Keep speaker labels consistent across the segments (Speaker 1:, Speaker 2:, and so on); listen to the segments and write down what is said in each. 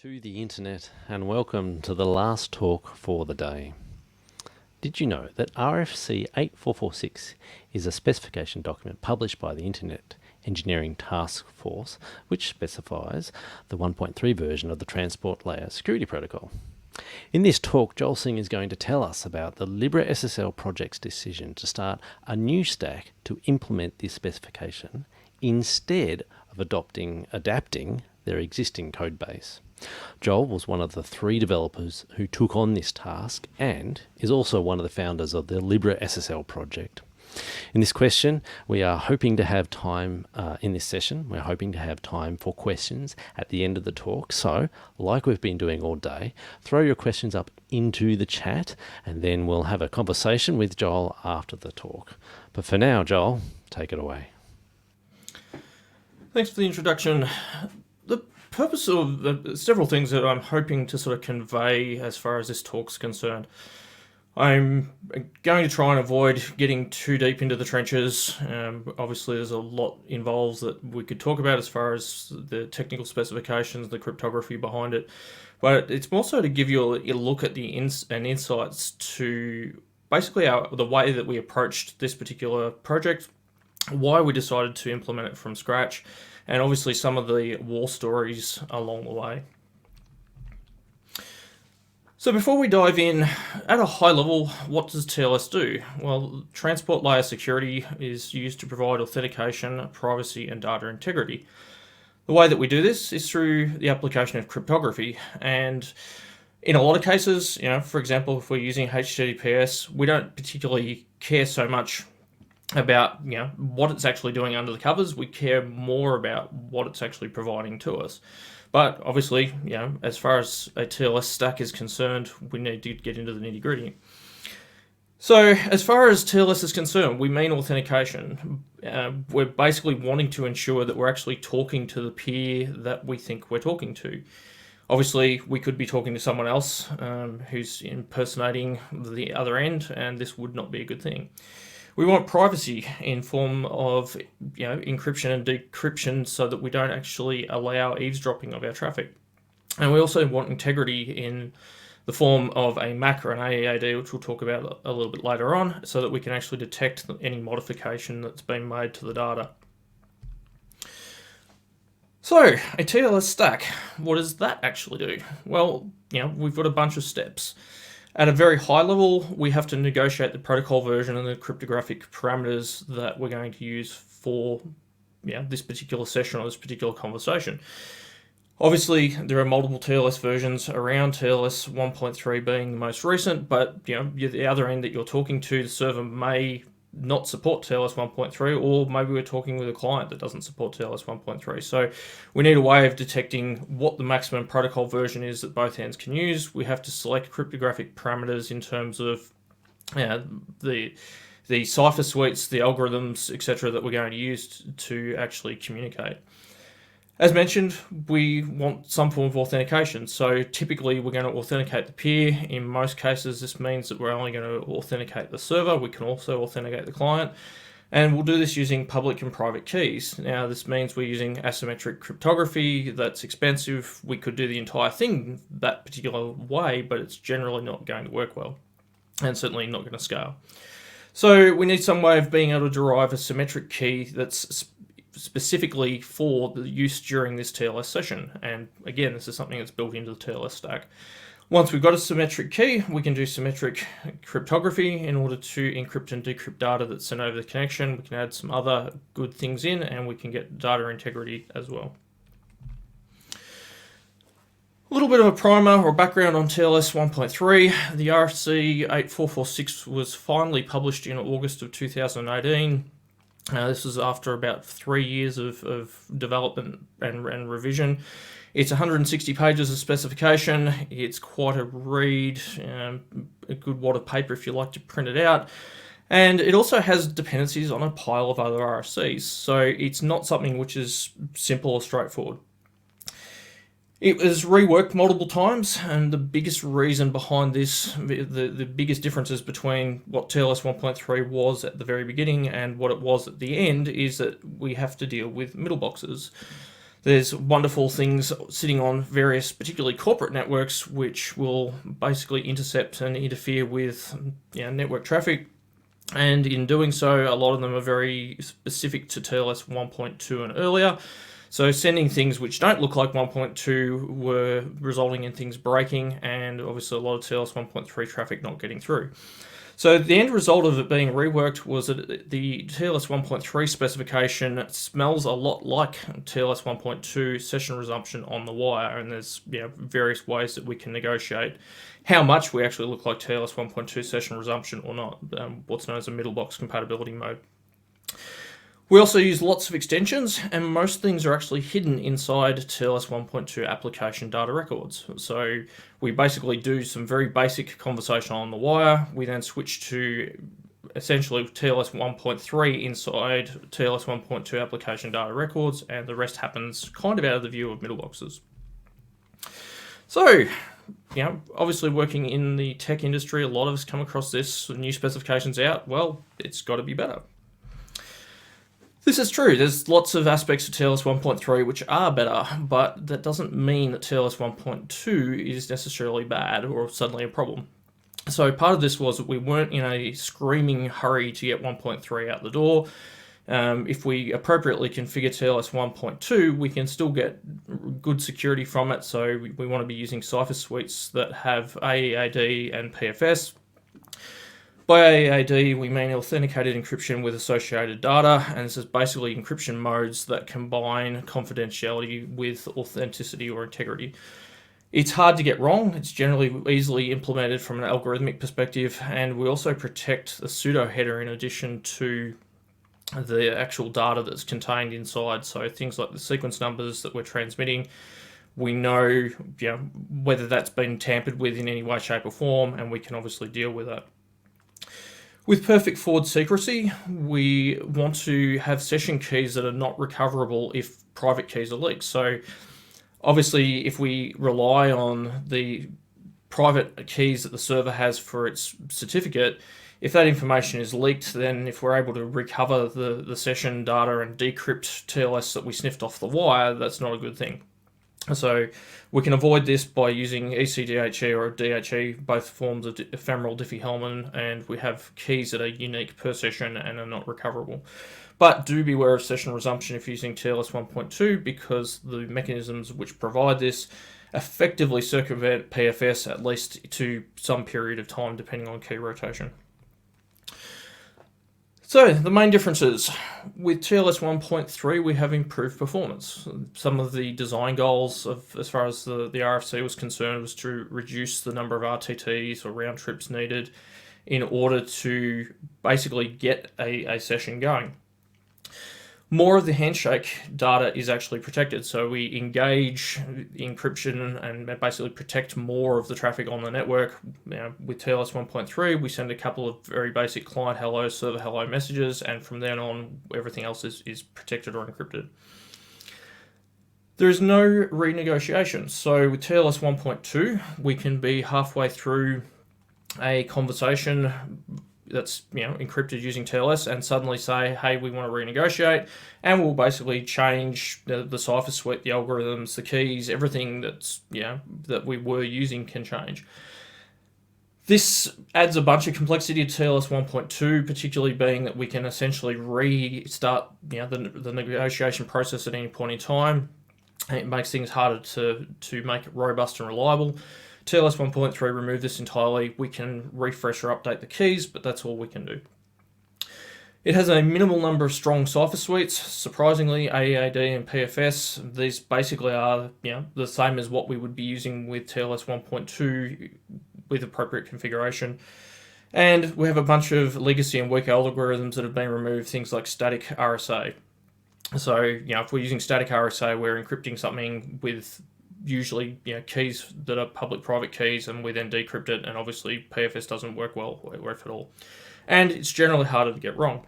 Speaker 1: to the internet and welcome to the last talk for the day. Did you know that RFC 8446 is a specification document published by the Internet Engineering Task Force which specifies the 1.3 version of the Transport Layer Security Protocol? In this talk, Joel Singh is going to tell us about the LibreSSL project's decision to start a new stack to implement this specification instead of adapting their existing code base. Joel was one of the 3 developers who took on this task and is also one of the founders of the LibreSSL project. In this question, we are hoping to have time in this session. We're hoping to have time for questions at the end of the talk. So, like we've been doing all day, throw your questions up into the chat and then we'll have a conversation with Joel after the talk. But for now, Joel, take it away.
Speaker 2: Thanks for the introduction. The purpose of several things that I'm hoping to sort of convey as far as this talk's concerned. I'm going to try and avoid getting too deep into the trenches. Obviously, there's a lot involved that we could talk about as far as the technical specifications, the cryptography behind it. But it's more so to give you a look at the insights to basically the way that we approached this particular project, why we decided to implement it from scratch, and obviously some of the war stories along the way. So before we dive in, at a high level, what does TLS do? Well, Transport Layer Security is used to provide authentication, privacy, and data integrity. The way that we do this is through the application of cryptography, and in a lot of cases, for example, if we're using HTTPS, we don't particularly care so much about what it's actually doing under the covers. We care more about what it's actually providing to us. But obviously, as far as a TLS stack is concerned, we need to get into the nitty-gritty. So as far as TLS is concerned, we mean authentication. We're basically wanting to ensure that we're actually talking to the peer that we think we're talking to. Obviously, we could be talking to someone else who's impersonating the other end, and this would not be a good thing. We want privacy in form of encryption and decryption so that we don't actually allow eavesdropping of our traffic. And we also want integrity in the form of a MAC or an AEAD, which we'll talk about a little bit later on, so that we can actually detect any modification that's been made to the data. So, a TLS stack, what does that actually do? Well, we've got a bunch of steps. At a very high level, we have to negotiate the protocol version and the cryptographic parameters that we're going to use for this particular session or this particular conversation. Obviously, there are multiple TLS versions around, TLS 1.3 being the most recent, but the other end that you're talking to, the server may not support TLS 1.3, or maybe we're talking with a client that doesn't support TLS 1.3. So we need a way of detecting what the maximum protocol version is that both ends can use. We have to select cryptographic parameters in terms of the cipher suites, the algorithms, etc. that we're going to use to actually communicate. As mentioned, we want some form of authentication. So typically we're going to authenticate the peer. In most cases, this means that we're only going to authenticate the server. We can also authenticate the client. And we'll do this using public and private keys. Now, this means we're using asymmetric cryptography. That's expensive. We could do the entire thing that particular way, but it's generally not going to work well, and certainly not going to scale. So we need some way of being able to derive a symmetric key that's specifically for the use during this TLS session. And again, this is something that's built into the TLS stack. Once we've got a symmetric key, we can do symmetric cryptography in order to encrypt and decrypt data that's sent over the connection. We can add some other good things in, and we can get data integrity as well. A little bit of a primer or background on TLS 1.3. The RFC 8446 was finally published in August of 2018. This was after about 3 years of development and revision. It's 160 pages of specification. It's quite a read, a good wad of paper if you like to print it out. And it also has dependencies on a pile of other RFCs. So it's not something which is simple or straightforward. It was reworked multiple times, and the biggest reason behind this, the biggest differences between what TLS 1.3 was at the very beginning and what it was at the end, is that we have to deal with middle boxes. There's wonderful things sitting on various, particularly corporate networks, which will basically intercept and interfere with network traffic. And in doing so, a lot of them are very specific to TLS 1.2 and earlier. So sending things which don't look like 1.2 were resulting in things breaking, and obviously a lot of TLS 1.3 traffic not getting through. So the end result of it being reworked was that the TLS 1.3 specification smells a lot like TLS 1.2 session resumption on the wire, and there's various ways that we can negotiate how much we actually look like TLS 1.2 session resumption or not, what's known as a middle box compatibility mode. We also use lots of extensions, and most things are actually hidden inside TLS 1.2 application data records. So we basically do some very basic conversation on the wire. We then switch to essentially TLS 1.3 inside TLS 1.2 application data records, and the rest happens kind of out of the view of middle boxes. So, obviously working in the tech industry, a lot of us come across this, new specifications out, well, it's got to be better. This is true. There's lots of aspects of TLS 1.3 which are better, but that doesn't mean that TLS 1.2 is necessarily bad or suddenly a problem. So part of this was that we weren't in a screaming hurry to get 1.3 out the door. If we appropriately configure TLS 1.2, we can still get good security from it. So we want to be using cipher suites that have AEAD and PFS. By AEAD, we mean authenticated encryption with associated data, and this is basically encryption modes that combine confidentiality with authenticity or integrity. It's hard to get wrong. It's generally easily implemented from an algorithmic perspective, and we also protect the pseudo header in addition to the actual data that's contained inside. So things like the sequence numbers that we're transmitting, we know whether that's been tampered with in any way, shape, or form, and we can obviously deal with that. With perfect forward secrecy, we want to have session keys that are not recoverable if private keys are leaked. So obviously, if we rely on the private keys that the server has for its certificate, if that information is leaked, then if we're able to recover the session data and decrypt TLS that we sniffed off the wire, that's not a good thing. So we can avoid this by using ECDHE or DHE, both forms of ephemeral Diffie-Hellman, and we have keys that are unique per session and are not recoverable. But do beware of session resumption if using TLS 1.2, because the mechanisms which provide this effectively circumvent PFS at least to some period of time, depending on key rotation. So the main differences. With TLS 1.3, we have improved performance. Some of the design goals as far as the RFC was concerned was to reduce the number of RTTs or round trips needed in order to basically get a session going. More of the handshake data is actually protected, so we engage encryption and basically protect more of the traffic on the network. With TLS 1.3, we send a couple of very basic client hello, server hello messages, and from then on, everything else is protected or encrypted. There is no renegotiation. So with TLS 1.2, we can be halfway through a conversation that's encrypted using TLS and suddenly say, hey, we want to renegotiate, and we'll basically change the cipher suite, the algorithms, the keys, everything that's that we were using can change. This adds a bunch of complexity to TLS 1.2, particularly being that we can essentially restart the negotiation process at any point in time. It makes things harder to make it robust and reliable. TLS 1.3 remove this entirely. We can refresh or update the keys, but that's all we can do. It has a minimal number of strong cipher suites. Surprisingly, AEAD and PFS, these basically are the same as what we would be using with TLS 1.2 with appropriate configuration. And we have a bunch of legacy and weak algorithms that have been removed, things like static RSA. So, if we're using static RSA, we're encrypting something with usually keys that are public-private keys, and we then decrypt it, and obviously PFS doesn't work well, or if at all. And it's generally harder to get wrong.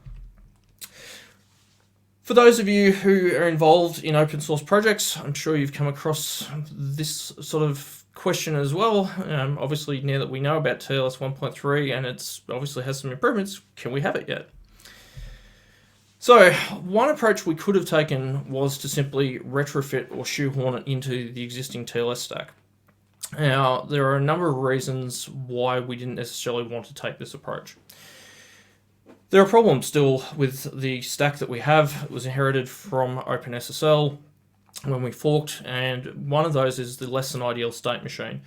Speaker 2: For those of you who are involved in open source projects, I'm sure you've come across this sort of question as well. Obviously, now that we know about TLS 1.3 and it's obviously has some improvements, can we have it yet? So one approach we could have taken was to simply retrofit or shoehorn it into the existing TLS stack. Now, there are a number of reasons why we didn't necessarily want to take this approach. There are problems still with the stack that we have. It was inherited from OpenSSL when we forked, and one of those is the less than ideal state machine.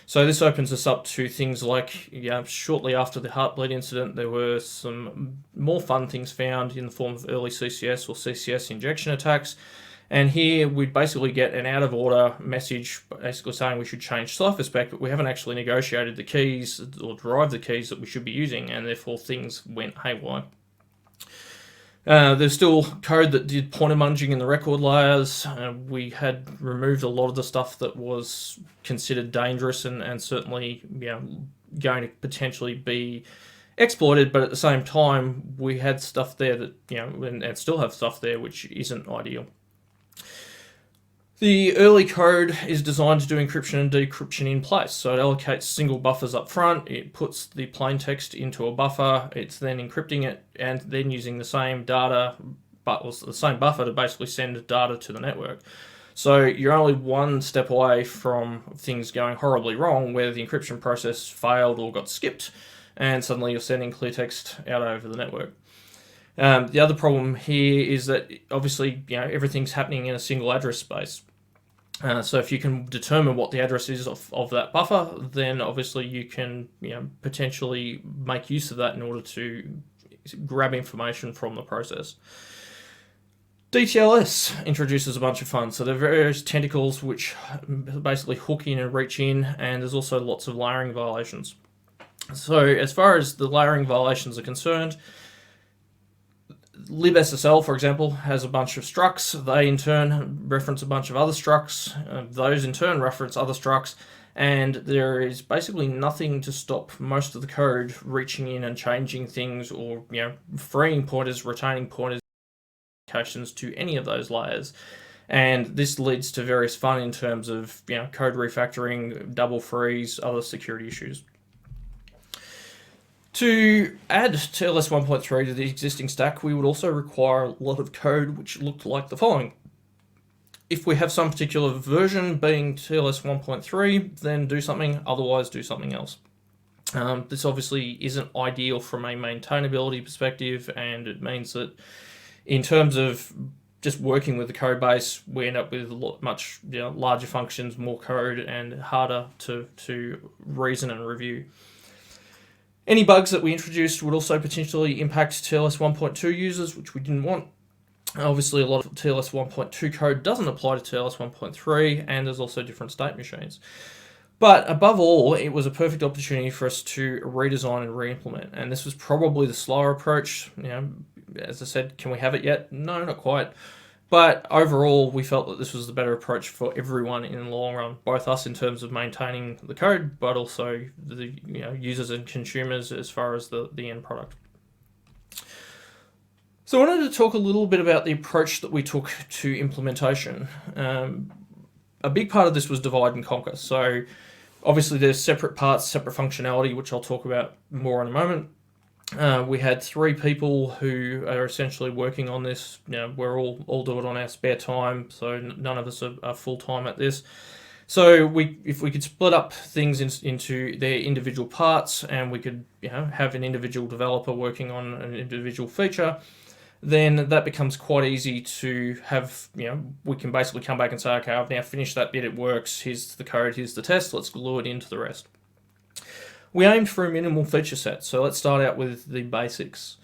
Speaker 2: So this opens us up to things like, shortly after the Heartbleed incident, there were some more fun things found in the form of early CCS or CCS injection attacks. And here we'd basically get an out of order message basically saying we should change cypherspec, but we haven't actually negotiated the keys or derived the keys that we should be using, and therefore things went haywire. There's still code that did pointer munging in the record layers. We had removed a lot of the stuff that was considered dangerous and certainly going to potentially be exploited, but at the same time we had stuff there that and still have stuff there which isn't ideal. The early code is designed to do encryption and decryption in place. So it allocates single buffers up front, it puts the plain text into a buffer, it's then encrypting it and then using the same data, the same buffer to basically send data to the network. So you're only one step away from things going horribly wrong where the encryption process failed or got skipped and suddenly you're sending clear text out over the network. The other problem here is that obviously everything's happening in a single address space. So if you can determine what the address is of that buffer, then obviously you can potentially make use of that in order to grab information from the process. DTLS introduces a bunch of fun. So there are various tentacles which basically hook in and reach in, and there's also lots of layering violations. So as far as the layering violations are concerned, LibreSSL, for example, has a bunch of structs. They in turn reference a bunch of other structs. Those in turn reference other structs. And there is basically nothing to stop most of the code reaching in and changing things or freeing pointers, retaining pointers to any of those layers. And this leads to various fun in terms of code refactoring, double freeze, other security issues. To add TLS1.3 to the existing stack, we would also require a lot of code which looked like the following. If we have some particular version being TLS1.3, then do something, otherwise do something else. This obviously isn't ideal from a maintainability perspective, and it means that in terms of just working with the code base, we end up with much larger functions, more code, and harder to reason and review. Any bugs that we introduced would also potentially impact TLS 1.2 users, which we didn't want. Obviously, a lot of TLS 1.2 code doesn't apply to TLS 1.3, and there's also different state machines. But above all, it was a perfect opportunity for us to redesign and re-implement, and this was probably the slower approach. As I said, can we have it yet? No, not quite. But overall, we felt that this was the better approach for everyone in the long run, both us in terms of maintaining the code, but also the users and consumers as far as the end product. So I wanted to talk a little bit about the approach that we took to implementation. A big part of this was divide and conquer. So obviously there's separate parts, separate functionality, which I'll talk about more in a moment. We had 3 people who are essentially working on this. We're all do it on our spare time, so none of us are full-time at this. So if we could split up things into their individual parts, and we could have an individual developer working on an individual feature, then that becomes quite easy to have. We can basically come back and say, okay, I've now finished that bit, it works, here's the code, here's the test, let's glue it into the rest. We aimed for a minimal feature set, so let's start out with the basics.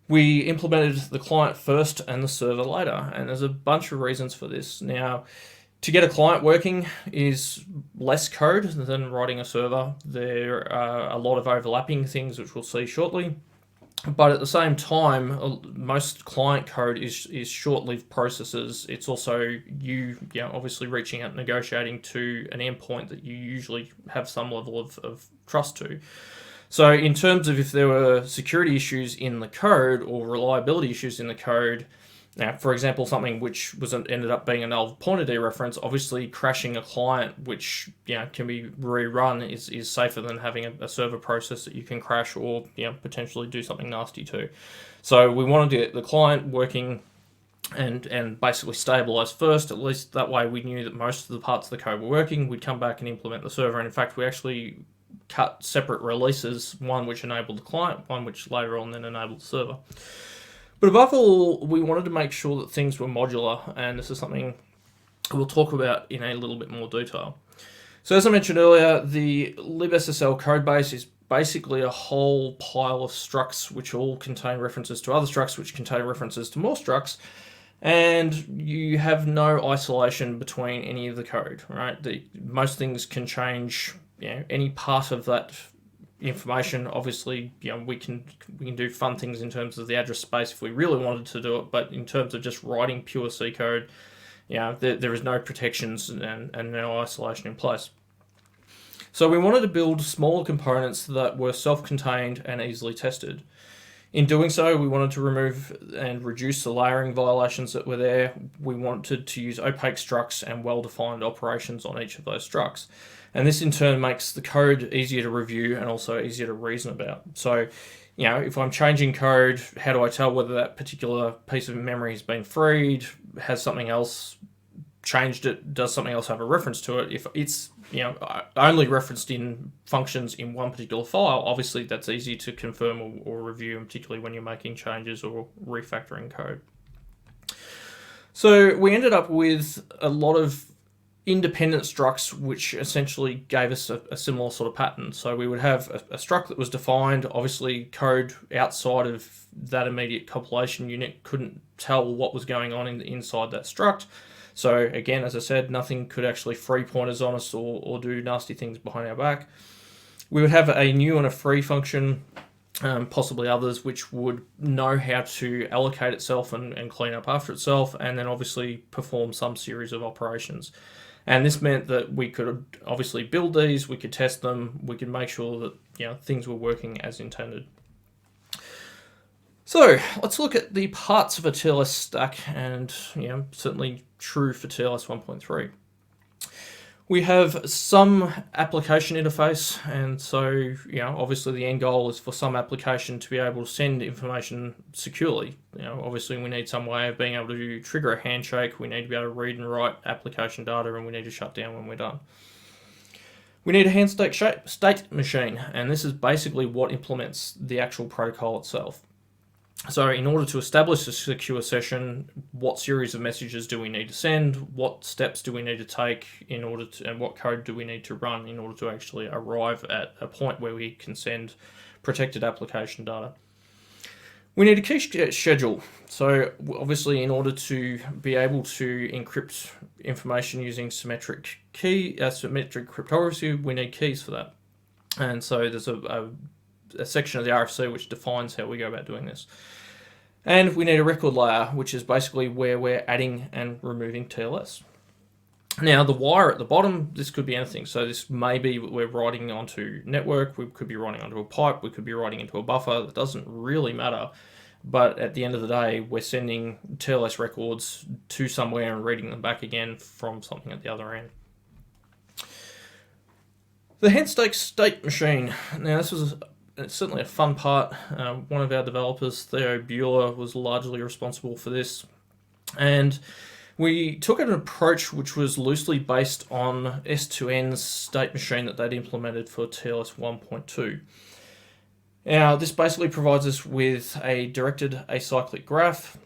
Speaker 2: We implemented the client first and the server later, and there's a bunch of reasons for this. Now, to get a client working is less code than writing a server. There are a lot of overlapping things, which we'll see shortly. But at the same time, most client code is short-lived processes. It's also obviously reaching out and negotiating to an endpoint that you usually have some level of trust to. So in terms of if there were security issues in the code or reliability issues in the code, Now, for example, something which ended up being a null pointer dereference, obviously crashing a client which can be rerun is safer than having a server process that you can crash or potentially do something nasty to. So we wanted to get the client working and basically stabilize first. At least that way we knew that most of the parts of the code were working. We'd come back and implement the server, and in fact we actually cut separate releases, one which enabled the client, one which later on then enabled the server. But above all, we wanted to make sure that things were modular, and this is something we'll talk about in a little bit more detail. So as I mentioned earlier, the LibreSSL codebase is basically a whole pile of structs which all contain references to other structs which contain references to more structs, and you have no isolation between any of the code, right? Most things can change any part of that information. Obviously, we can do fun things in terms of the address space if we really wanted to do it, but in terms of just writing pure C code, there is no protections and no isolation in place. So we wanted to build smaller components that were self-contained and easily tested. In doing so, we wanted to remove and reduce the layering violations that were there. We wanted to use opaque structs and well-defined operations on each of those structs. And this in turn makes the code easier to review and also easier to reason about. So, if I'm changing code, how do I tell whether that particular piece of memory has been freed? Has something else changed it? Does something else have a reference to it? If it's only referenced in functions in one particular file, obviously that's easy to confirm or review, and particularly when you're making changes or refactoring code. So we ended up with a lot of independent structs which essentially gave us a similar sort of pattern. So we would have a struct that was defined. Obviously code outside of that immediate compilation unit couldn't tell what was going on inside that struct. So again, as I said, nothing could actually free pointers on us or do nasty things behind our back. We would have a new and a free function, possibly others, which would know how to allocate itself and clean up after itself, and then obviously perform some series of operations. And this meant that we could obviously build these, we could test them, we could make sure that things were working as intended. So let's look at the parts of a TLS stack, and certainly true for TLS 1.3. We have some application interface, and so obviously the end goal is for some application to be able to send information securely. Obviously we need some way of being able to trigger a handshake, we need to be able to read and write application data, and we need to shut down when we're done. We need a Handstake state machine, and this is basically what implements the actual protocol itself. So in order to establish a secure session, what series of messages do we need to send? What steps do we need to take in order to, and what code do we need to run in order to actually arrive at a point where we can send protected application data? We need a key schedule. So obviously in order to be able to encrypt information using symmetric cryptography, we need keys for that. And so there's a section of the RFC which defines how we go about doing this. And we need a record layer, which is basically where we're adding and removing TLS. Now the wire at the bottom, this could be anything. So this may be we're writing onto network, we could be writing onto a pipe, we could be writing into a buffer. That doesn't really matter. But at the end of the day, we're sending TLS records to somewhere and reading them back again from something at the other end. The Handstake state machine. Now this was certainly a fun part. One of our developers, Theo Bueller, was largely responsible for this. And we took an approach which was loosely based on S2N's state machine that they'd implemented for TLS 1.2. Now, this basically provides us with a directed acyclic graph.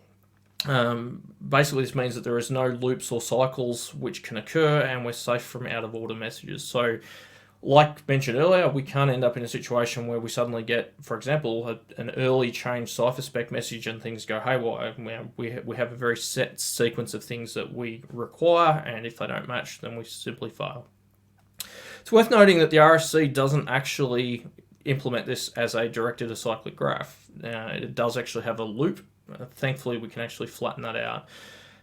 Speaker 2: Basically, this means that there is no loops or cycles which can occur, and we're safe from out-of-order messages. So, like mentioned earlier, we can't end up in a situation where we suddenly get, for example, an early change cipherspec message and things go haywire. We have a very set sequence of things that we require, and if they don't match, then we simply fail. It's worth noting that the RFC doesn't actually implement this as a directed acyclic graph. It does actually have a loop. Thankfully, we can actually flatten that out.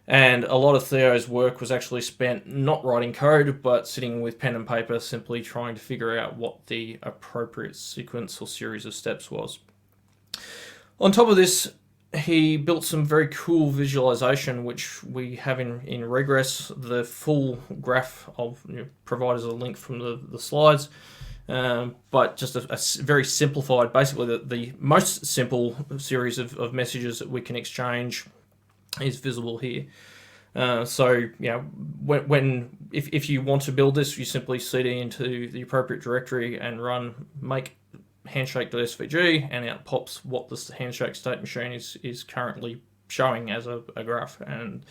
Speaker 2: And a lot of Theo's work was actually spent not writing code, but sitting with pen and paper, simply trying to figure out what the appropriate sequence or series of steps was. On top of this, he built some very cool visualization, which we have in Regress. The full graph of provided as a link from the slides, but just a very simplified, basically the most simple series of messages that we can exchange is visible here. So if you want to build this, you simply cd into the appropriate directory and run make handshake.svg, and out pops what the handshake state machine is currently showing as a graph. And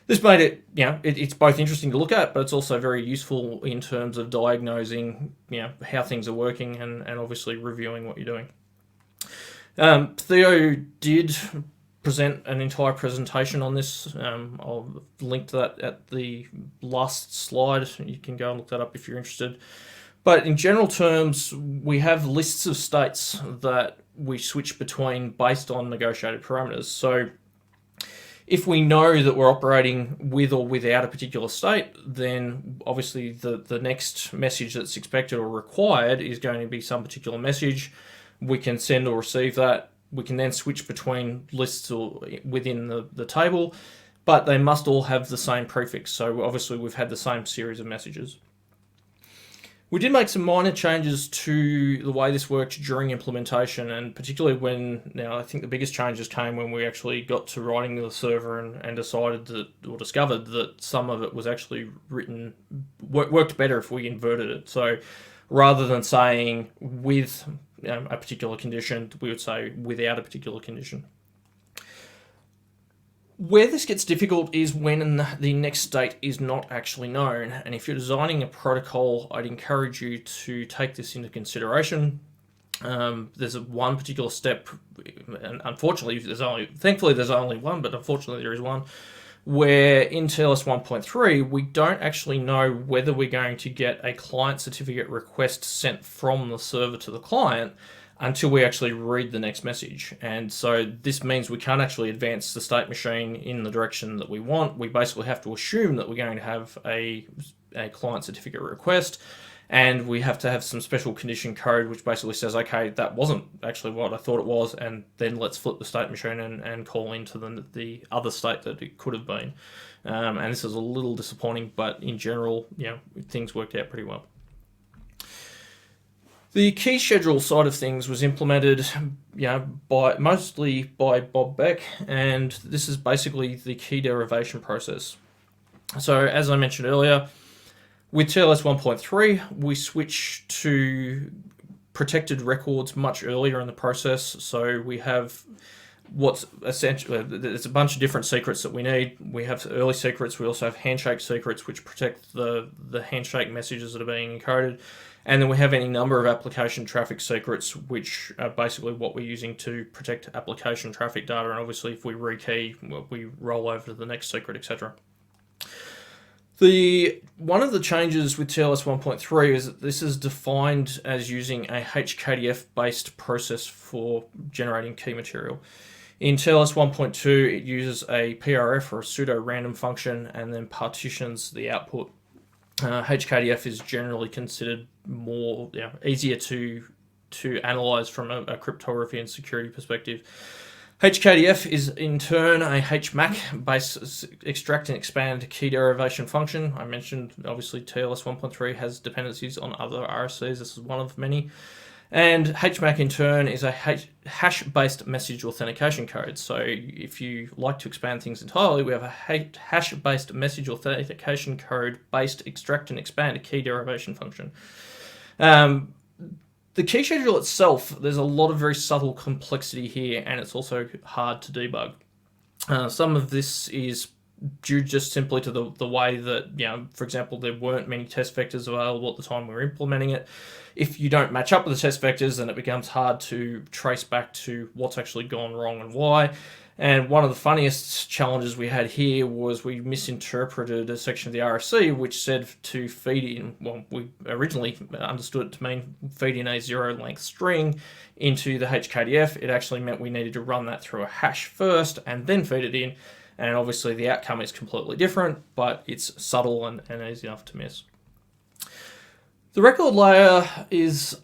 Speaker 2: this made it, it's both interesting to look at, but it's also very useful in terms of diagnosing, how things are working and obviously reviewing what you're doing. Theo did present an entire presentation on this. I'll link to that at the last slide. You can go and look that up if you're interested. But in general terms, we have lists of states that we switch between based on negotiated parameters. So if we know that we're operating with or without a particular state, then obviously the next message that's expected or required is going to be some particular message. We can send or receive that. We can then switch between lists or within the table, but they must all have the same prefix. So obviously we've had the same series of messages. We did make some minor changes to the way this worked during implementation, and particularly I think the biggest changes came when we actually got to writing the server and decided that, or discovered that some of it was actually worked better if we inverted it. So rather than saying with a particular condition, we would say without a particular condition. Where this gets difficult is when the next state is not actually known, and if you're designing a protocol, I'd encourage you to take this into consideration. There's one particular step, and thankfully there's only one, but unfortunately there is one, where in TLS1.3 we don't actually know whether we're going to get a client certificate request sent from the server to the client until we actually read the next message. And so this means we can't actually advance the state machine in the direction that we want. We basically have to assume that we're going to have a client certificate request, and we have to have some special condition code which basically says, okay, that wasn't actually what I thought it was, and then let's flip the state machine and call into the other state that it could have been. And this is a little disappointing, but in general, things worked out pretty well. The key schedule side of things was implemented, mostly by Bob Beck, and this is basically the key derivation process. So as I mentioned earlier, with TLS 1.3, we switch to protected records much earlier in the process. So we have what's essentially, there's a bunch of different secrets that we need. We have early secrets. We also have handshake secrets, which protect the handshake messages that are being encoded. And then we have any number of application traffic secrets, which are basically what we're using to protect application traffic data. And obviously, if we rekey, we roll over to the next secret, etc. One of the changes with TLS 1.3 is that this is defined as using a HKDF-based process for generating key material. In TLS 1.2, it uses a PRF, or a pseudo-random function, and then partitions the output. HKDF is generally considered more easier to analyze from a cryptography and security perspective. HKDF is in turn a HMAC-based extract and expand key derivation function. I mentioned obviously TLS 1.3 has dependencies on other RSCs. This is one of many. And HMAC in turn is a hash-based message authentication code. So if you like to expand things entirely, we have a hash-based message authentication code-based extract and expand a key derivation function. The key schedule itself, there's a lot of very subtle complexity here, and it's also hard to debug. Some of this is due just simply to the way that, for example, there weren't many test vectors available at the time we were implementing it. If you don't match up with the test vectors, then it becomes hard to trace back to what's actually gone wrong and why. And one of the funniest challenges we had here was we misinterpreted a section of the RSC which said to feed in, well, we originally understood it to mean feed in a zero-length string into the HKDF. It actually meant we needed to run that through a hash first and then feed it in. And obviously the outcome is completely different, but it's subtle and easy enough to miss. The record layer is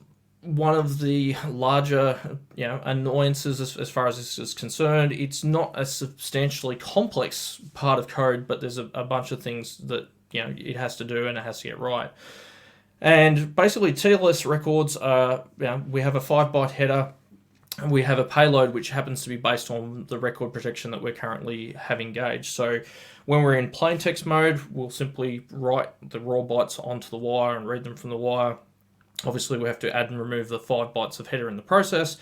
Speaker 2: one of the larger annoyances as far as this is concerned. It's not a substantially complex part of code, but there's a bunch of things that it has to do and it has to get right. And basically TLS records are, we have a 5-byte header and we have a payload which happens to be based on the record protection that we currently have engaged. So when we're in plain text mode, we'll simply write the raw bytes onto the wire and read them from the wire. Obviously, we have to add and remove the 5 bytes of header in the process.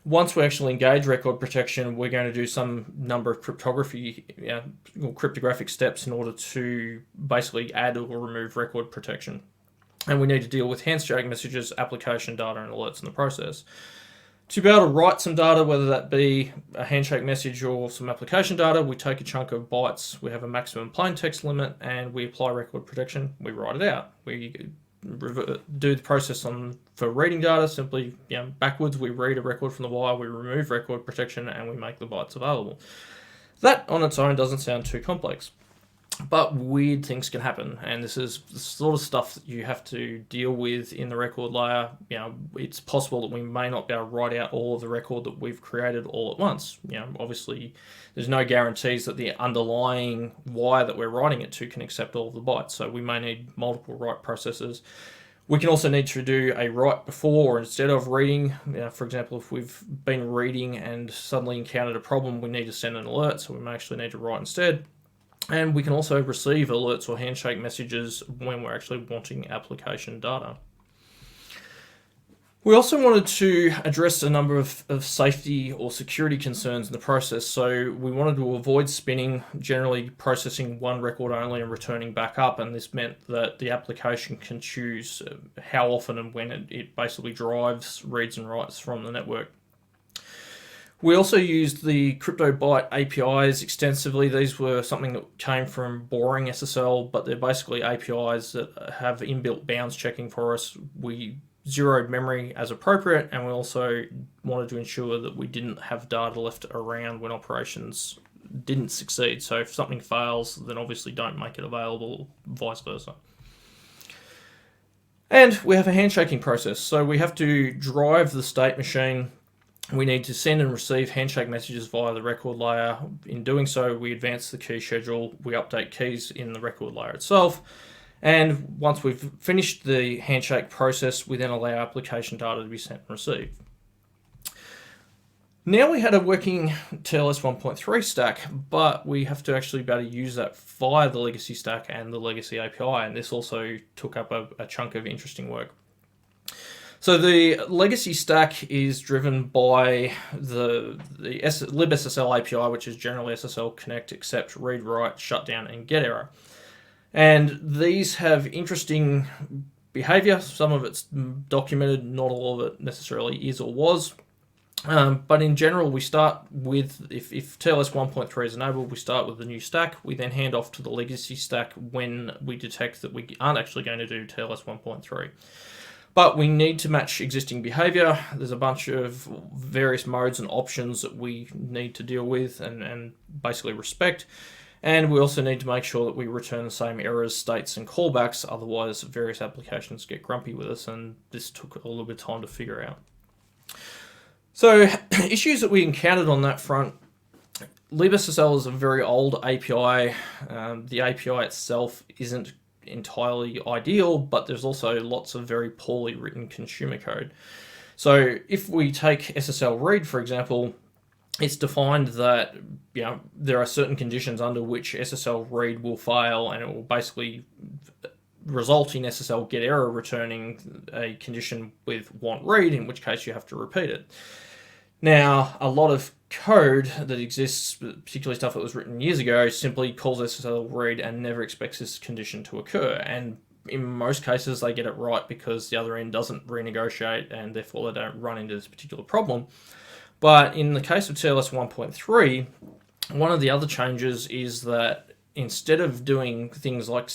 Speaker 2: Once we actually engage record protection, we're going to do some number of cryptographic steps in order to basically add or remove record protection. And we need to deal with handshake messages, application data, and alerts in the process. To be able to write some data, whether that be a handshake message or some application data, we take a chunk of bytes, we have a maximum plain text limit, and we apply record protection, we write it out. We do the process for reading data, simply backwards, we read a record from the wire, we remove record protection, and we make the bytes available. That on its own doesn't sound too complex. But weird things can happen, and this is the sort of stuff that you have to deal with in the record layer. It's possible that we may not be able to write out all of the record that we've created all at once. Obviously, there's no guarantees that the underlying wire that we're writing it to can accept all of the bytes, so we may need multiple write processes. We can also need to do a write before or instead of reading. For example, if we've been reading and suddenly encountered a problem, we need to send an alert, so we may actually need to write instead. And we can also receive alerts or handshake messages when we're actually wanting application data. We also wanted to address a number of safety or security concerns in the process. So we wanted to avoid spinning, generally processing one record only and returning back up. And this meant that the application can choose how often and when it basically drives, reads and writes from the network. We also used the CryptoByte APIs extensively. These were something that came from boring SSL, but they're basically APIs that have inbuilt bounds checking for us. We zeroed memory as appropriate, and we also wanted to ensure that we didn't have data left around when operations didn't succeed. So if something fails, then obviously don't make it available, vice versa. And we have a handshaking process. So we have to drive the state machine. We need to send and receive handshake messages via the record layer. In doing so, we advance the key schedule, we update keys in the record layer itself, and once we've finished the handshake process, we then allow application data to be sent and received. Now we had a working TLS 1.3 stack, but we have to actually be able to use that via the legacy stack and the legacy API, and this also took up a chunk of interesting work. So the legacy stack is driven by the LibreSSL API, which is generally SSL connect, accept, read, write, shutdown, and get error. And these have interesting behavior. Some of it's documented, not all of it necessarily is or was. But in general, we start with, if TLS 1.3 is enabled, we start with the new stack. We then hand off to the legacy stack when we detect that we aren't actually going to do TLS 1.3. But we need to match existing behavior. There's a bunch of various modes and options that we need to deal with and basically respect. And we also need to make sure that we return the same errors, states, and callbacks. Otherwise, various applications get grumpy with us, and this took a little bit of time to figure out. So, issues that we encountered on that front. LibreSSL is a very old API. The API itself isn't entirely ideal, but there's also lots of very poorly written consumer code. So if we take SSL read, for example, it's defined that there are certain conditions under which SSL read will fail, and it will basically result in SSL get error returning a condition with want read, in which case you have to repeat it. Now, a lot of code that exists, particularly stuff that was written years ago, simply calls SSL read and never expects this condition to occur. And in most cases, they get it right because the other end doesn't renegotiate, and therefore they don't run into this particular problem. But in the case of TLS 1.3, one of the other changes is that instead of doing things like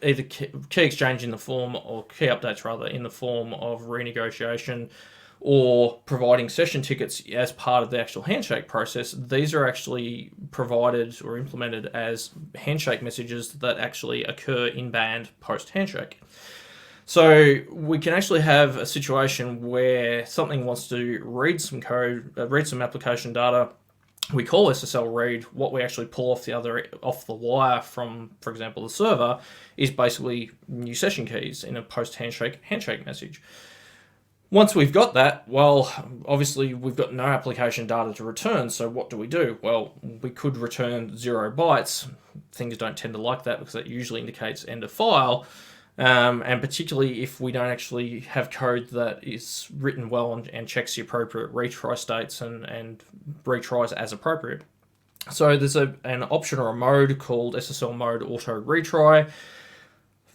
Speaker 2: either key exchange in the form, or key updates rather, in the form of renegotiation, or providing session tickets as part of the actual handshake process, these are actually provided or implemented as handshake messages that actually occur in band post-handshake. So we can actually have a situation where something wants to read some code, read some application data. We call SSL read. What we actually pull off the wire from, for example, the server, is basically new session keys in a post handshake message. Once we've got that, well, obviously we've got no application data to return, so what do? Well, we could return 0 bytes. Things don't tend to like that because that usually indicates end of file, and particularly if we don't actually have code that is written well and checks the appropriate retry states and retries as appropriate. So there's an option or a mode called SSL mode auto retry.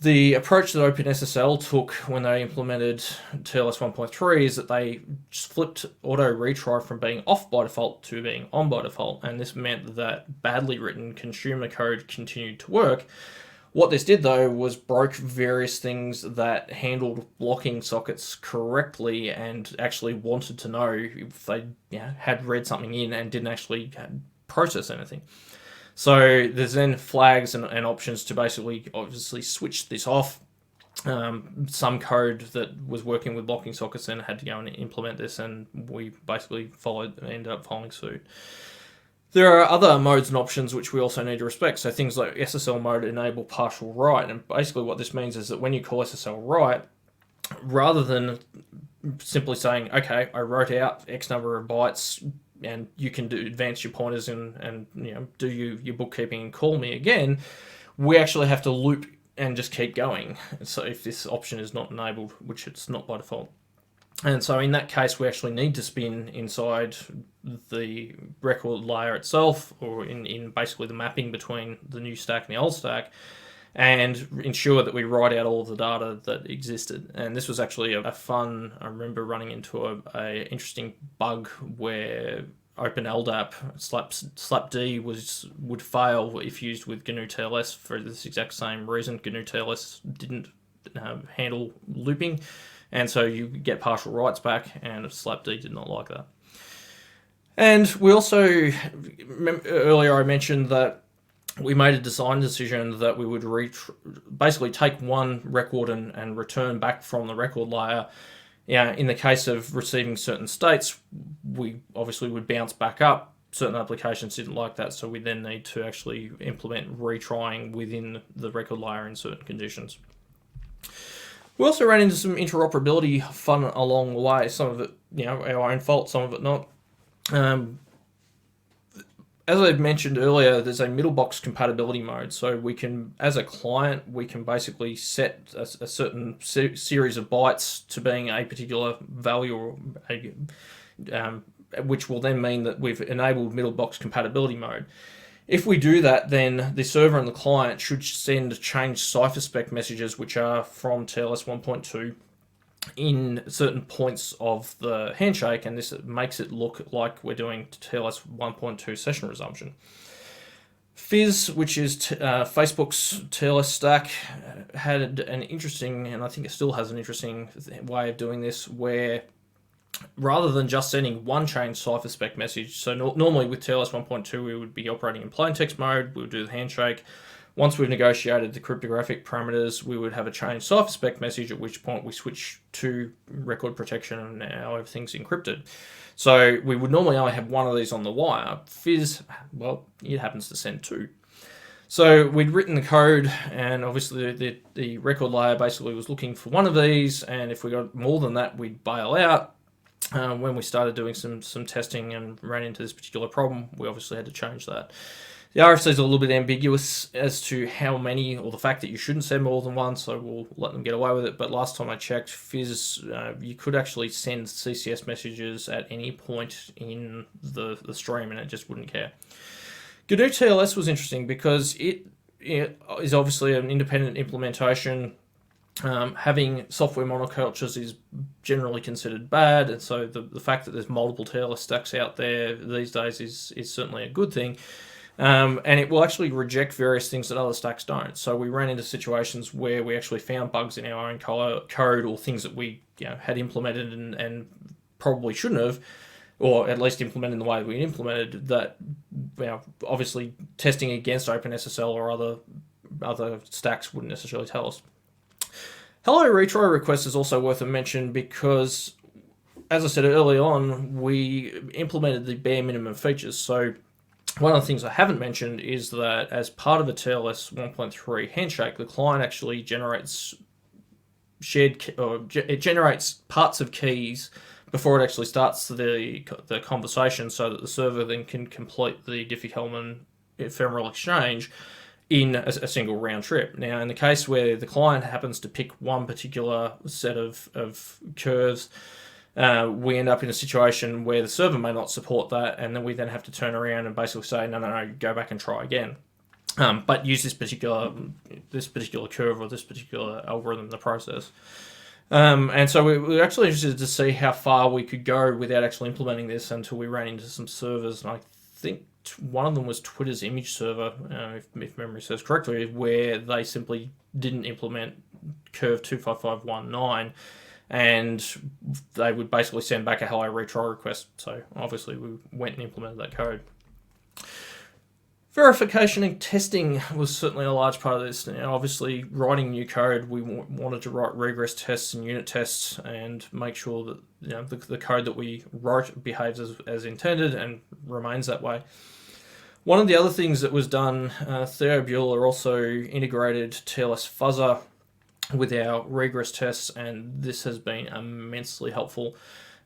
Speaker 2: The approach that OpenSSL took when they implemented TLS1.3 is that they just flipped auto retry from being off by default to being on by default, and this meant that badly written consumer code continued to work. What this did, though, was broke various things that handled blocking sockets correctly and actually wanted to know if they had read something in and didn't actually process anything. So there's then flags and options to basically obviously switch this off. Some code that was working with blocking sockets then had to go and implement this, and we basically ended up following suit. There are other modes and options which we also need to respect. So things like SSL mode enable partial write, and basically what this means is that when you call SSL write, rather than simply saying, okay, I wrote out X number of bytes and you can advance your pointers and do your bookkeeping and call me again, we actually have to loop and just keep going. So if this option is not enabled, which it's not by default. And so in that case, we actually need to spin inside the record layer itself, or in basically the mapping between the new stack and the old stack, and ensure that we write out all of the data that existed. And this was actually a fun, I remember running into a interesting bug where OpenLDAP slapd would fail if used with GNU TLS for this exact same reason. GNU TLS didn't handle looping, and so you get partial writes back, and slapd did not like that. And we also, earlier I mentioned that we made a design decision that we would basically take one record and return back from the record layer. In the case of receiving certain states, we obviously would bounce back up. Certain applications didn't like that, so we then need to actually implement retrying within the record layer in certain conditions. We also ran into some interoperability fun along the way. Some of it, our own fault, some of it not. As I mentioned earlier, there's a middle box compatibility mode. So we can, as a client, we can basically set a certain series of bytes to being a particular value, which will then mean that we've enabled middle box compatibility mode. If we do that, then the server and the client should send change cipherspec messages, which are from TLS1.2, in certain points of the handshake, and this makes it look like we're doing TLS 1.2 session resumption. Fizz, which is Facebook's TLS stack, had an interesting, and I think it still has an interesting way of doing this, where rather than just sending one change cipherspec message, so normally with TLS 1.2 we would be operating in plain text mode, we would do the handshake. Once we've negotiated the cryptographic parameters, we would have a change cipherspec message, at which point we switch to record protection, and now everything's encrypted. So we would normally only have one of these on the wire. Fizz, well, it happens to send two. So we'd written the code, and obviously the record layer basically was looking for one of these, and if we got more than that, we'd bail out. When we started doing some testing and ran into this particular problem, we obviously had to change that. The RFC is a little bit ambiguous as to how many, or the fact that you shouldn't send more than one, so we'll let them get away with it. But last time I checked, Fizz, you could actually send CCS messages at any point in the stream, and it just wouldn't care. GNU TLS was interesting because it is obviously an independent implementation. Having software monocultures is generally considered bad, and so the fact that there's multiple TLS stacks out there these days is certainly a good thing. And it will actually reject various things that other stacks don't. So we ran into situations where we actually found bugs in our own code, or things that we had implemented and probably shouldn't have, or at least implemented in the way we implemented, that obviously testing against OpenSSL or other stacks wouldn't necessarily tell us. Hello retry request is also worth a mention because, as I said early on, we implemented the bare minimum features. So one of the things I haven't mentioned is that as part of a TLS 1.3 handshake, the client actually generates it generates parts of keys before it actually starts the conversation, so that the server then can complete the Diffie-Hellman ephemeral exchange in a single round trip. Now, in the case where the client happens to pick one particular set of curves, we end up in a situation where the server may not support that, and then we then have to turn around and basically say, no, go back and try again. But use this particular curve or this particular algorithm in the process. And so we were actually interested to see how far we could go without actually implementing this until we ran into some servers. And I think one of them was Twitter's image server, if memory serves correctly, where they simply didn't implement curve 25519, and they would basically send back a hello retry request. So obviously we went and implemented that code. Verification and testing was certainly a large part of this. Obviously, writing new code, we wanted to write regress tests and unit tests and make sure that the code that we wrote behaves as intended and remains that way. One of the other things that was done, Theo Bueller also integrated TLSvg with our regress tests, and this has been immensely helpful.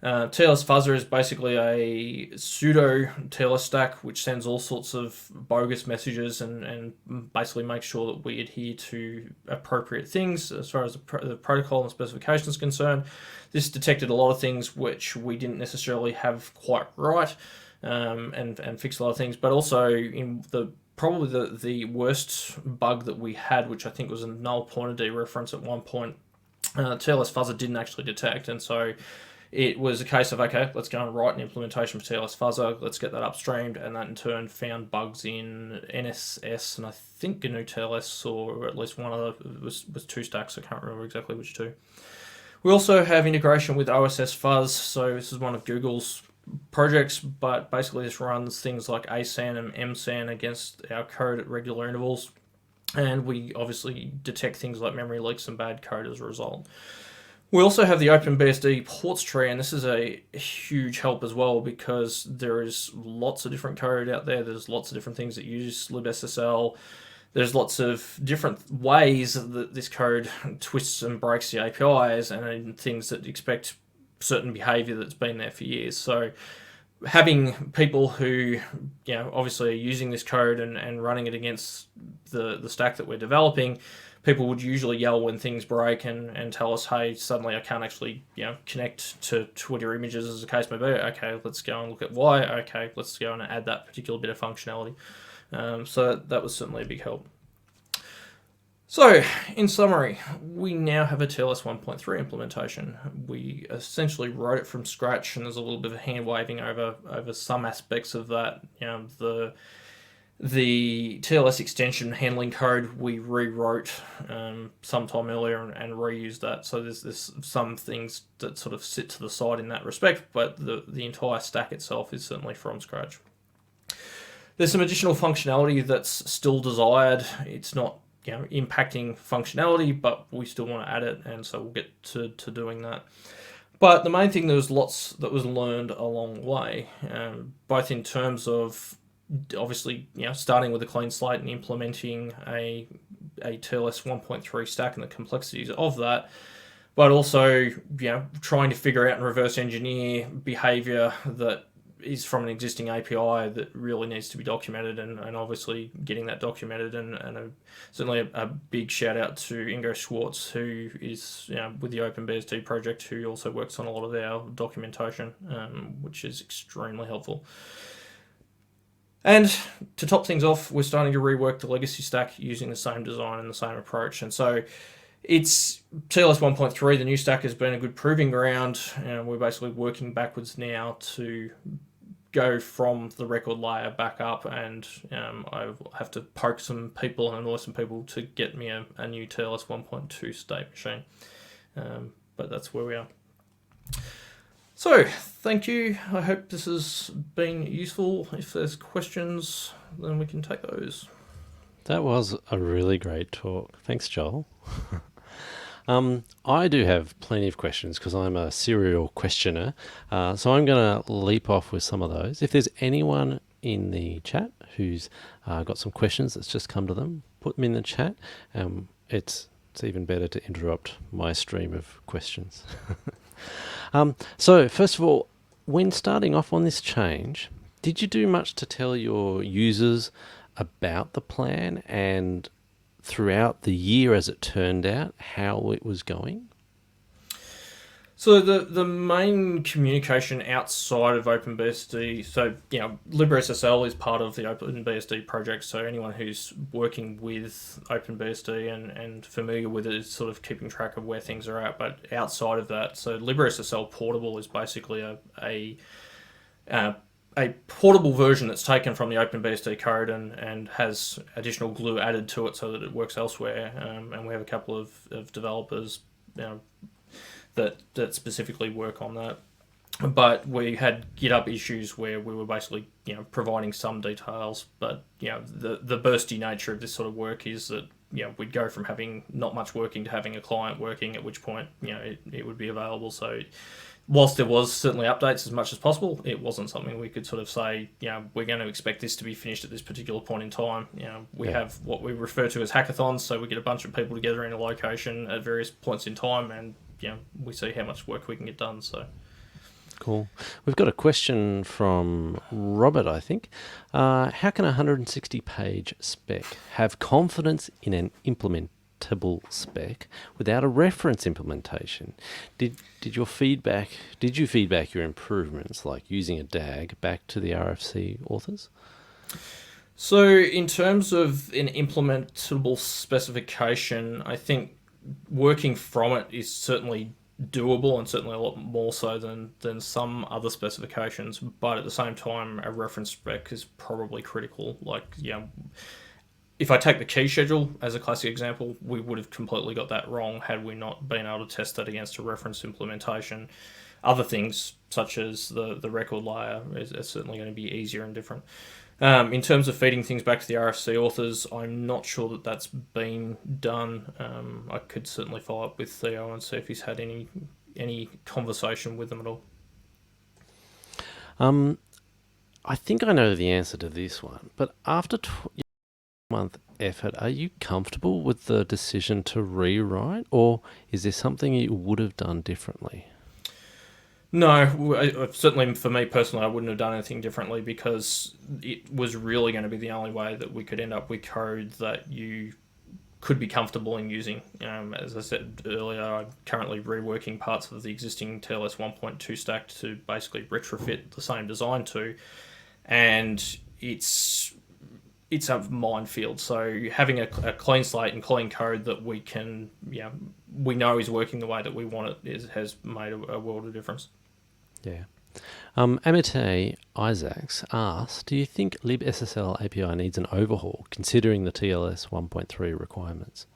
Speaker 2: TLSvg is basically a pseudo TLS stack which sends all sorts of bogus messages and basically makes sure that we adhere to appropriate things as far as the protocol and specification is concerned. This detected a lot of things which we didn't necessarily have quite right, and fixed a lot of things, but also in probably the worst bug that we had, which I think was a null pointer dereference at one point, TLSvg didn't actually detect, and so it was a case of, okay, let's go and write an implementation for TLSvg, let's get that upstreamed, and that in turn found bugs in NSS, and I think GNU TLS, or at least one of the, was two stacks, I can't remember exactly which two. We also have integration with OSS-fuzz, so this is one of Google's projects, but basically this runs things like ASAN and MSAN against our code at regular intervals, and we obviously detect things like memory leaks and bad code as a result. We also have the OpenBSD ports tree, and this is a huge help as well because there is lots of different code out there. There's lots of different things that use LibreSSL. There's lots of different ways that this code twists and breaks the APIs and things that expect certain behavior that's been there for years. So having people who, obviously are using this code and running it against the stack that we're developing, people would usually yell when things break and tell us, hey, suddenly I can't actually connect to Twitter images, as the case may be. Okay, let's go and look at why. Okay, let's go and add that particular bit of functionality. So that was certainly a big help. So, in summary, we now have a TLS 1.3 implementation. We essentially wrote it from scratch, and there's a little bit of hand waving over some aspects of that. The TLS extension handling code we rewrote sometime earlier and reused that. So there's some things that sort of sit to the side in that respect, but the entire stack itself is certainly from scratch. There's some additional functionality that's still desired. It's not impacting functionality, but we still want to add it, and so we'll get to doing that. But the main thing, there was lots that was learned along the way, both in terms of obviously starting with a clean slate and implementing a TLS 1.3 stack and the complexities of that, but also trying to figure out and reverse engineer behavior that is from an existing API that really needs to be documented, and obviously getting that documented, and certainly a big shout out to Ingo Schwartz, who is with the OpenBSD project, who also works on a lot of our documentation, which is extremely helpful. And to top things off, we're starting to rework the legacy stack using the same design and the same approach. And so it's TLS 1.3, the new stack has been a good proving ground, and we're basically working backwards now to go from the record layer back up, and I have to poke some people and annoy some people to get me a new TLS 1.2 state machine. But that's where we are. So, thank you. I hope this has been useful. If there's questions, then we can take those.
Speaker 1: That was a really great talk. Thanks, Joel. I do have plenty of questions because I'm a serial questioner. So I'm going to leap off with some of those. If there's anyone in the chat who's got some questions that's just come to them, put them in the chat. It's even better to interrupt my stream of questions. So first of all, when starting off on this change, did you do much to tell your users about the plan and throughout the year as it turned out, how it was going?
Speaker 2: So the main communication outside of OpenBSD, so LibreSSL is part of the OpenBSD project. So anyone who's working with OpenBSD and familiar with it is sort of keeping track of where things are at. But outside of that, so LibreSSL Portable is basically a portable version that's taken from the OpenBSD code and has additional glue added to it so that it works elsewhere. And we have a couple of developers that specifically work on that. But we had GitHub issues where we were basically providing some details, but the bursty nature of this sort of work is that we'd go from having not much working to having a client working, at which point it would be available. So whilst there was certainly updates as much as possible, it wasn't something we could sort of say, we're going to expect this to be finished at this particular point in time. We have what we refer to as hackathons, so we get a bunch of people together in a location at various points in time, and we see how much work we can get done. So
Speaker 1: cool. We've got a question from Robert, I think. How can a 160-page spec have confidence in an implementable spec without a reference implementation? Did you feedback your improvements, like using a DAG, back to the RFC authors?
Speaker 2: So in terms of an implementable specification, I think working from it is certainly doable and certainly a lot more so than some other specifications, but at the same time a reference spec is probably critical. If I take the key schedule as a classic example, we would have completely got that wrong had we not been able to test that against a reference implementation. Other things such as the record layer is certainly going to be easier and different. In terms of feeding things back to the RFC authors, I'm not sure that that's been done. I could certainly follow up with Theo and see if he's had any conversation with them at all.
Speaker 1: I think I know the answer to this one, but after month effort, are you comfortable with the decision to rewrite, or is there something you would have done differently?
Speaker 2: No, certainly for me personally, I wouldn't have done anything differently because it was really going to be the only way that we could end up with code that you could be comfortable in using. As I said earlier, I'm currently reworking parts of the existing TLS 1.2 stack to basically retrofit the same design to, and it's a minefield. So having a clean slate and clean code that we know is working the way that we want it has made a world of difference.
Speaker 1: Yeah. Amite Isaacs asks, do you think LibSSL API needs an overhaul considering the TLS 1.3 requirements?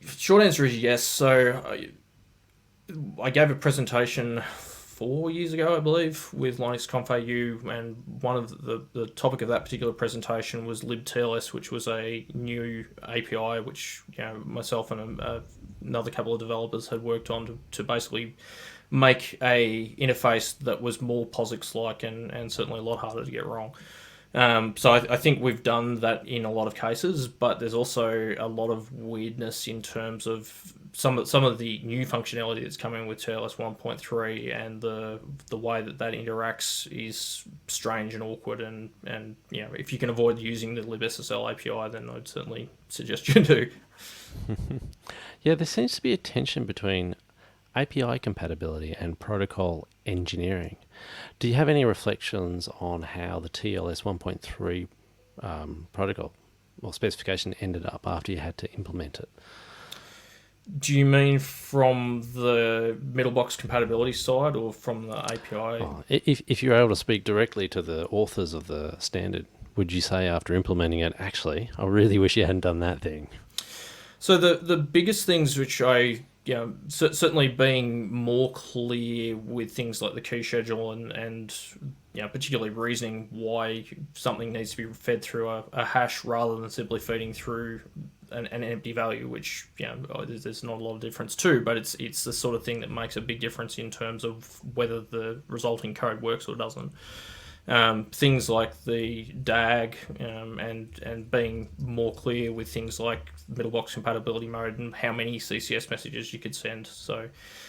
Speaker 2: Short answer is yes. So I gave a presentation 4 years ago, I believe, with linux.conf.au, and one of the topic of that particular presentation was libTLS, which was a new API which myself and another couple of developers had worked on to basically make a interface that was more POSIX-like and certainly a lot harder to get wrong. So I think we've done that in a lot of cases, but there's also a lot of weirdness in terms of some of the new functionality that's coming with TLS 1.3, and the way that interacts is strange and awkward. And if you can avoid using the libSSL API, then I'd certainly suggest you do.
Speaker 1: Yeah, there seems to be a tension between API compatibility and protocol engineering. Do you have any reflections on how the TLS 1.3 protocol or specification ended up after you had to implement it?
Speaker 2: Do you mean from the middle box compatibility side or from the API?
Speaker 1: Oh, if you're able to speak directly to the authors of the standard, would you say after implementing it, actually, I really wish you hadn't done that thing?
Speaker 2: So the biggest things which certainly being more clear with things like the key schedule and particularly reasoning why something needs to be fed through a hash rather than simply feeding through an empty value, which there's not a lot of difference too, but it's the sort of thing that makes a big difference in terms of whether the resulting code works or doesn't. Things like the DAG and being more clear with things like middle box compatibility mode and how many CCS messages you could send. So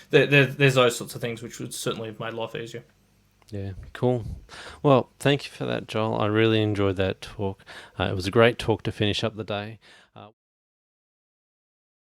Speaker 2: there's those sorts of things which would certainly have made life easier.
Speaker 1: Yeah, cool. Well, thank you for that, Joel. I really enjoyed that talk. It was a great talk to finish up the day.